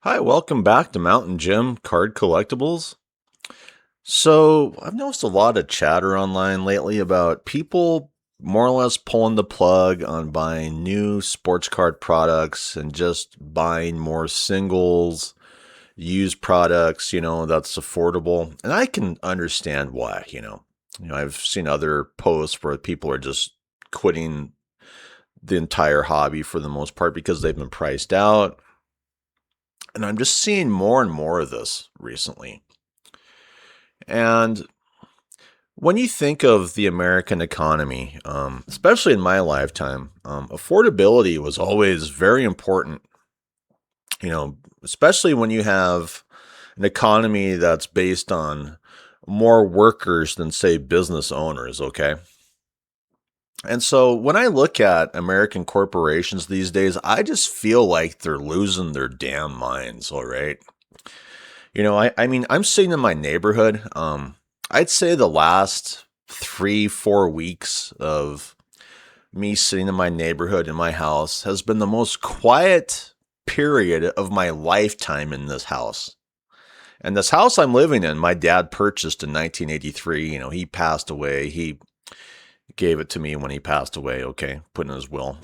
Hi, welcome back to Mountain Jim Card Collectibles. So, I've noticed a lot of chatter online lately about people more or less pulling the plug on buying new sports card products and just buying more singles, used products, that's affordable. And I can understand why. I've seen other posts where people are just quitting the entire hobby for the most part because they've been priced out. And I'm just seeing more and more of this recently. And when you think of the American economy, especially in my lifetime, affordability was always very important, especially when you have an economy that's based on more workers than, say, business owners, okay? And so when I look at American corporations these days, I just feel like they're losing their damn minds, all right? I mean, I'm sitting in my neighborhood. I'd say the last 3, 4 weeks of me sitting in my neighborhood in my house has been the most quiet period of my lifetime in this house. And this house I'm living in, my dad purchased in 1983. He passed away. He gave it to me when he passed away, okay, put in his will.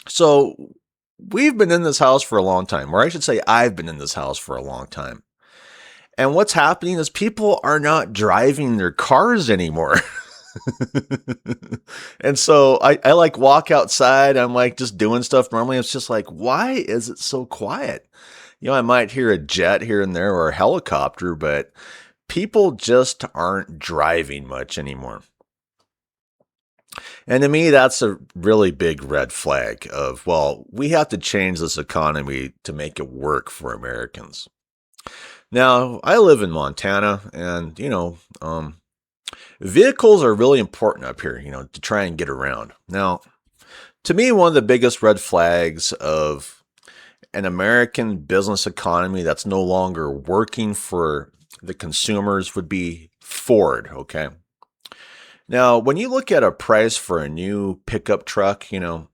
So we've been in this house for a long time, or I should say, I've been in this house for a long time. And what's happening is people are not driving their cars anymore. And so I like walk outside. I'm like just doing stuff. Normally it's just like, why is it so quiet? I might hear a jet here and there or a helicopter, but people just aren't driving much anymore. And to me, that's a really big red flag of, well, we have to change this economy to make it work for Americans. Now, I live in Montana, and vehicles are really important up here, to try and get around. Now, to me, one of the biggest red flags of an American business economy that's no longer working for the consumers would be Ford, okay? Now, when you look at a price for a new pickup truck,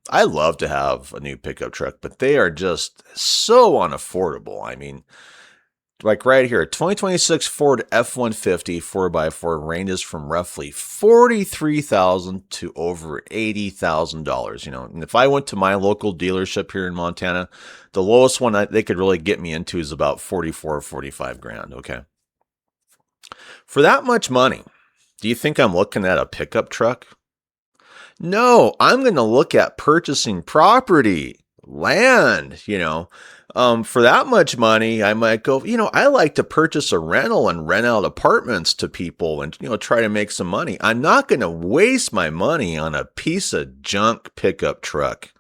I love to have a new pickup truck, but they are just so unaffordable. I mean, like right here, 2026 Ford F-150 4x4 ranges from roughly $43,000 to over $80,000. And if I went to my local dealership here in Montana, the lowest one they could really get me into is about 44, 45 grand. Okay, for that much money, do you think I'm looking at a pickup truck? No, I'm going to look at purchasing property, land. For that much money, I might go, I like to purchase a rental and rent out apartments to people and, try to make some money. I'm not going to waste my money on a piece of junk pickup truck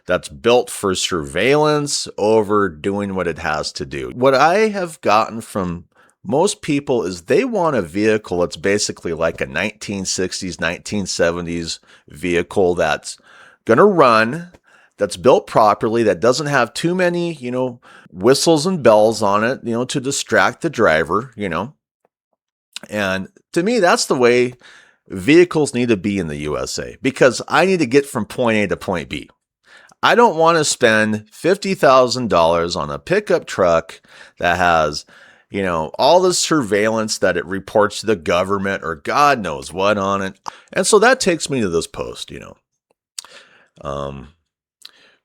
that's built for surveillance over doing what it has to do. What I have gotten from most people is they want a vehicle that's basically like a 1960s, 1970s vehicle that's going to run, that's built properly, that doesn't have too many, whistles and bells on it, to distract the driver. And to me, that's the way vehicles need to be in the USA because I need to get from point A to point B. I don't want to spend $50,000 on a pickup truck that has, all the surveillance that it reports to the government or God knows what on it. And so that takes me to this post.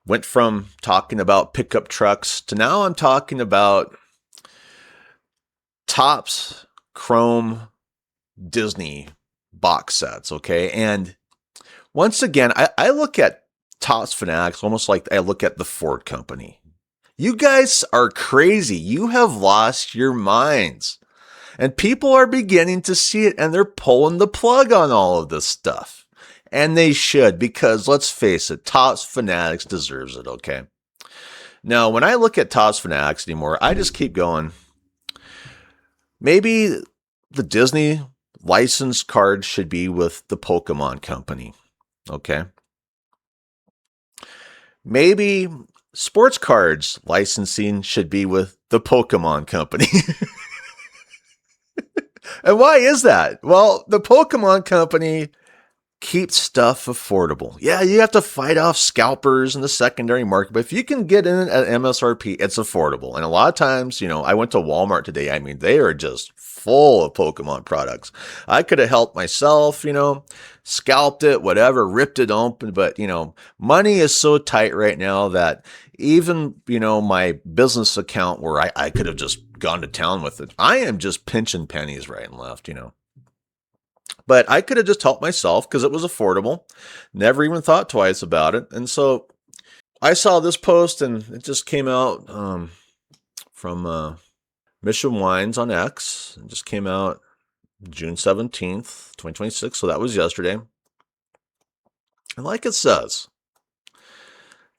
Went from talking about pickup trucks to now I'm talking about Topps Chrome Disney box sets, okay? And once again, I look at Topps Fanatics almost like I look at the Ford company. You guys are crazy. You have lost your minds. And people are beginning to see it and they're pulling the plug on all of this stuff. And they should, because let's face it, Topps Fanatics deserves it, okay? Now, when I look at Topps Fanatics anymore, I just keep going. Maybe the Disney license card should be with the Pokemon company, okay? Maybe sports cards licensing should be with the Pokemon company. And why is that? Well, the Pokemon company Keep stuff affordable. Yeah, you have to fight off scalpers in the secondary market, but if you can get in at MSRP, it's affordable. And a lot of times, I went to Walmart today. I mean, they are just full of Pokemon products. I could have helped myself, scalped it, whatever, ripped it open. But, money is so tight right now that even, my business account where I could have just gone to town with it, I am just pinching pennies right and left. But I could have just helped myself because it was affordable. Never even thought twice about it. And so I saw this post and it just came out from Mission Wines on X. It just came out June 17th, 2026. So that was yesterday. And like it says,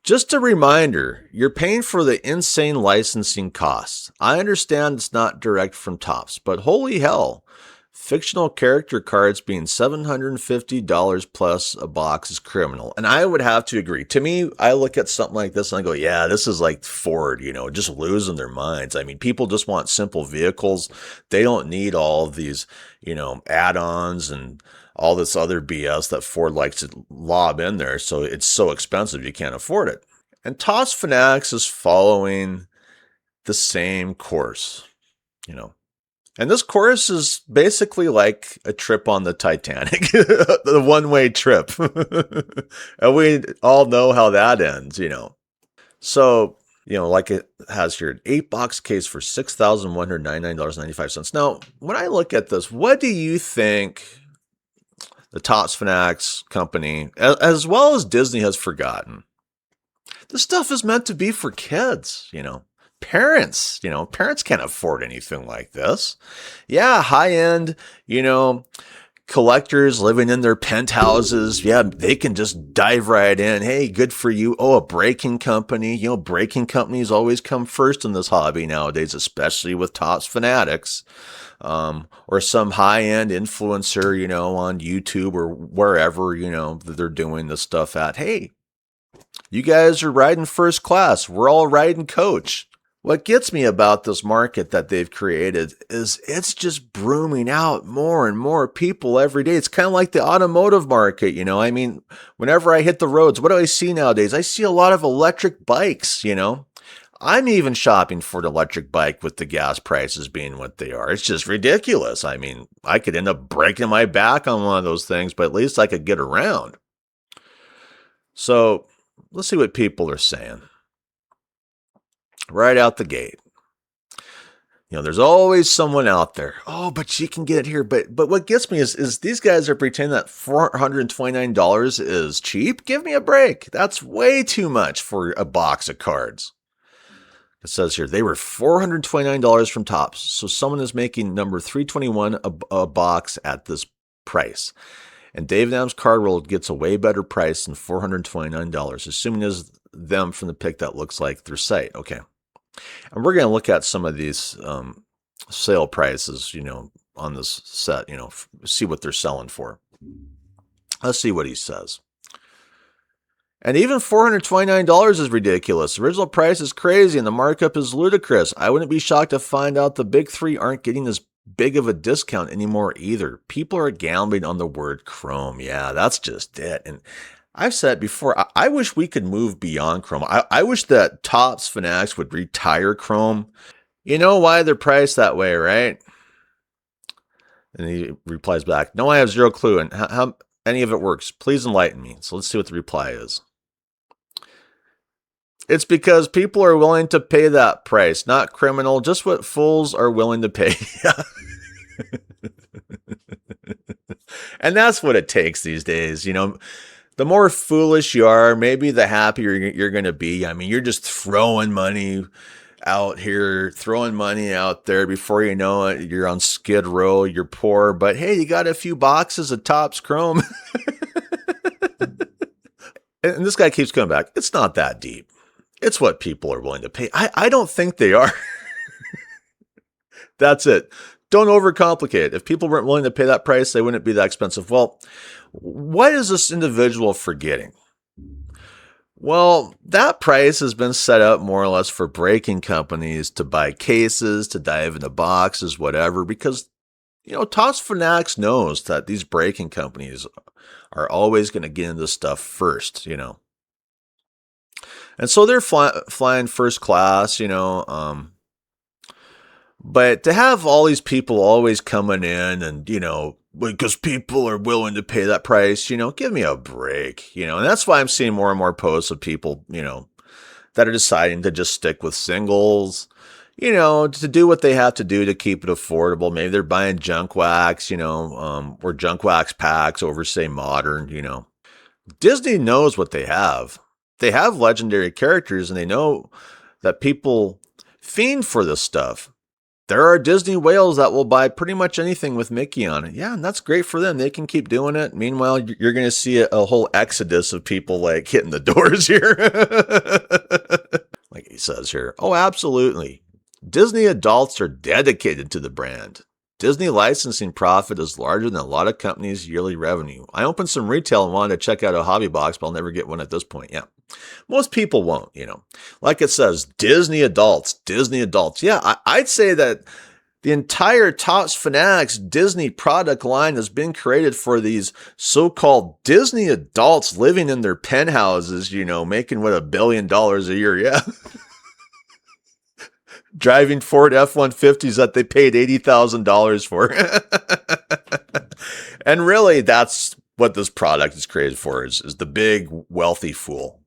just a reminder, you're paying for the insane licensing costs. I understand it's not direct from Topps, but holy hell. Fictional character cards being $750 plus a box is criminal. And I would have to agree. To me, I look at something like this and I go, yeah, this is like Ford, just losing their minds. I mean, people just want simple vehicles. They don't need all of these, add-ons and all this other BS that Ford likes to lob in there. So it's so expensive, you can't afford it. And Topps Fanatics is following the same course, And this course is basically like a trip on the Titanic, the one-way trip. And we all know how that ends, So, like it has here, an 8-box case for $6,199.95. Now, when I look at this, what do you think the Topps Fanatics company, as well as Disney, has forgotten? This stuff is meant to be for kids, Parents, parents can't afford anything like this. Yeah, high-end, collectors living in their penthouses. Yeah, they can just dive right in. Hey, good for you. Oh, a breaking company. Breaking companies always come first in this hobby nowadays, especially with Topps Fanatics. Or some high-end influencer, on YouTube or wherever, that they're doing this stuff at. Hey, you guys are riding first class. We're all riding coach. What gets me about this market that they've created is it's just brooming out more and more people every day. It's kind of like the automotive market, I mean, whenever I hit the roads, what do I see nowadays? I see a lot of electric bikes, I'm even shopping for an electric bike with the gas prices being what they are. It's just ridiculous. I mean, I could end up breaking my back on one of those things, but at least I could get around. So let's see what people are saying. Right out the gate. There's always someone out there. Oh, but you can get it here. But what gets me is these guys are pretending that $429 is cheap. Give me a break. That's way too much for a box of cards. It says here, they were $429 from Topps. So someone is making number 321 a box at this price. And Dave Nam's Card World gets a way better price than $429, assuming it's them from the pic that looks like their site. Okay. And we're going to look at some of these sale prices, on this set, see what they're selling for. Let's see what he says. And even $429 is ridiculous. The original price is crazy and the markup is ludicrous. I wouldn't be shocked to find out the big three aren't getting as big of a discount anymore either. People are gambling on the word chrome. Yeah, that's just it. And I've said before, I wish we could move beyond chrome. I wish that Topps Fanatics would retire chrome. You know why they're priced that way, right? And he replies back, no, I have zero clue. And how any of it works. Please enlighten me. So let's see what the reply is. It's because people are willing to pay that price, not criminal, just what fools are willing to pay. And that's what it takes these days. The more foolish you are, maybe the happier you're going to be. I mean, you're just throwing money out here, throwing money out there. Before you know it, you're on Skid Row, you're poor, but hey, you got a few boxes of Topps Chrome. And this guy keeps coming back. It's not that deep. It's what people are willing to pay. I don't think they are. That's it. Don't overcomplicate it. If people weren't willing to pay that price, they wouldn't be that expensive. Well, what is this individual forgetting? Well, that price has been set up more or less for breaking companies to buy cases, to dive into boxes, whatever, because, Topps Fanatics knows that these breaking companies are always going to get into stuff first. And so they're flying first class. But to have all these people always coming in and, because people are willing to pay that price, give me a break. And that's why I'm seeing more and more posts of people, that are deciding to just stick with singles, to do what they have to do to keep it affordable. Maybe they're buying junk wax, or junk wax packs over, say, modern. Disney knows what they have. They have legendary characters and they know that people fiend for this stuff. There are Disney whales that will buy pretty much anything with Mickey on it. Yeah, and that's great for them. They can keep doing it. Meanwhile, you're going to see a whole exodus of people like hitting the doors here. Like he says here. Oh, absolutely. Disney adults are dedicated to the brand. Disney licensing profit is larger than a lot of companies' yearly revenue. I opened some retail and wanted to check out a hobby box, but I'll never get one at this point. Yeah. Most people won't. Like it says, Disney adults. Yeah, I'd say that the entire Topps Fanatics Disney product line has been created for these so-called Disney adults living in their penthouses, making what, $1 billion a year. Yeah. Driving Ford F-150s that they paid $80,000 for. And really, that's what this product is created for, is the big, wealthy fool.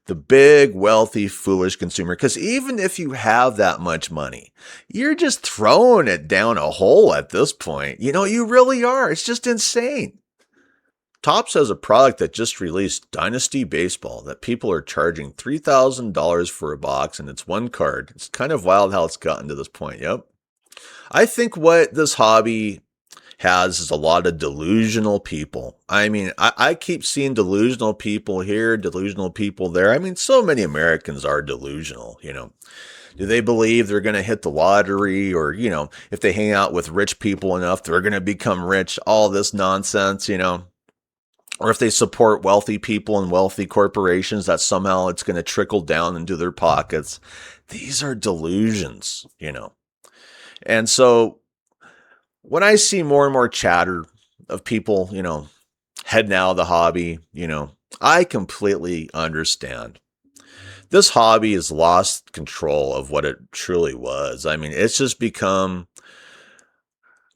The big, wealthy, foolish consumer. Because even if you have that much money, you're just throwing it down a hole at this point. You really are. It's just insane. Topps has a product that just released, Dynasty Baseball, that people are charging $3,000 for a box, and it's one card. It's kind of wild how it's gotten to this point. Yep. I think what this hobby has is a lot of delusional people. I mean, I keep seeing delusional people here, delusional people there. I mean, so many Americans are delusional. Do they believe they're going to hit the lottery, or, if they hang out with rich people enough, they're going to become rich? All this nonsense, or if they support wealthy people and wealthy corporations, that somehow it's going to trickle down into their pockets. These are delusions. And so when I see more and more chatter of people, heading out of the hobby, I completely understand. This hobby has lost control of what it truly was. I mean, it's just become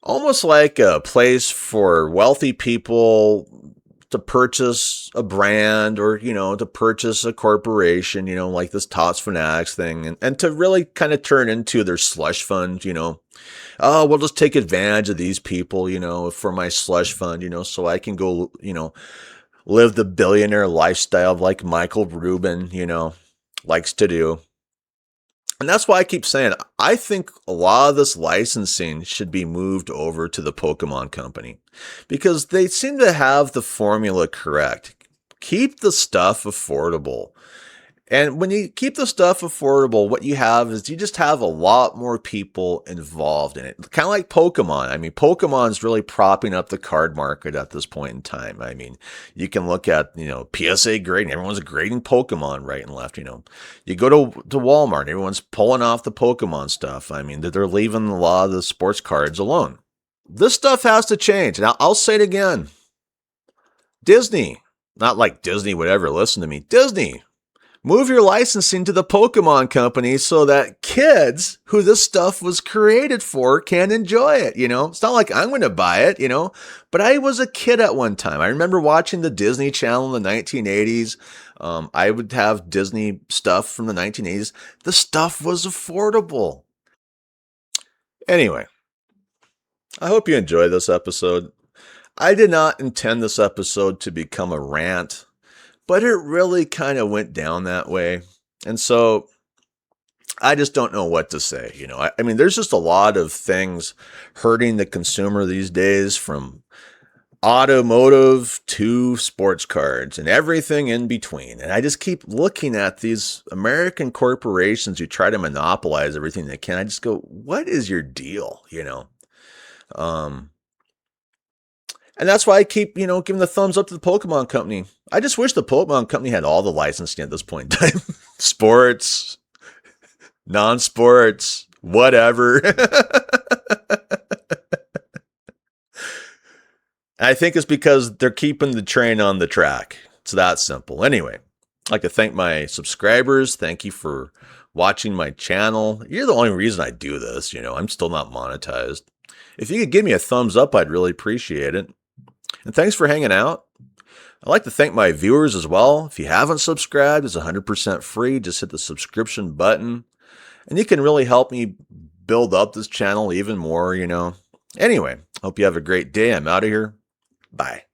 almost like a place for wealthy people to purchase a brand, or, to purchase a corporation, like this Topps Fanatics thing, and to really kind of turn into their slush fund. Oh, we'll just take advantage of these people, for my slush fund, so I can go, live the billionaire lifestyle like Michael Rubin, likes to do. And that's why I keep saying, I think a lot of this licensing should be moved over to the Pokemon Company, because they seem to have the formula correct. Keep the stuff affordable. And when you keep the stuff affordable, what you have is you just have a lot more people involved in it. Kind of like Pokemon. I mean, Pokemon's really propping up the card market at this point in time. I mean, you can look at, PSA grading. Everyone's grading Pokemon right and left. You go to Walmart, everyone's pulling off the Pokemon stuff. I mean, they're leaving a lot of the sports cards alone. This stuff has to change. And I'll say it again. Disney, not like Disney would ever listen to me. Disney, move your licensing to the Pokemon Company so that kids who this stuff was created for can enjoy it. It's not like I'm going to buy it, but I was a kid at one time. I remember watching the Disney Channel in the 1980s. I would have Disney stuff from the 1980s. The stuff was affordable. Anyway, I hope you enjoy this episode. I did not intend this episode to become a rant, but it really kind of went down that way. And so I just don't know what to say. I mean, there's just a lot of things hurting the consumer these days, from automotive to sports cards and everything in between. And I just keep looking at these American corporations who try to monopolize everything they can. I just go, what is your deal? And that's why I keep, giving the thumbs up to the Pokemon Company. I just wish the Pokemon Company had all the licensing at this point in time. Sports, non-sports, whatever. I think it's because they're keeping the train on the track. It's that simple. Anyway, I'd like to thank my subscribers. Thank you for watching my channel. You're the only reason I do this. I'm still not monetized. If you could give me a thumbs up, I'd really appreciate it. And thanks for hanging out. I'd like to thank my viewers as well. If you haven't subscribed, it's 100% free. Just hit the subscription button. And you can really help me build up this channel even more. Anyway, hope you have a great day. I'm out of here. Bye.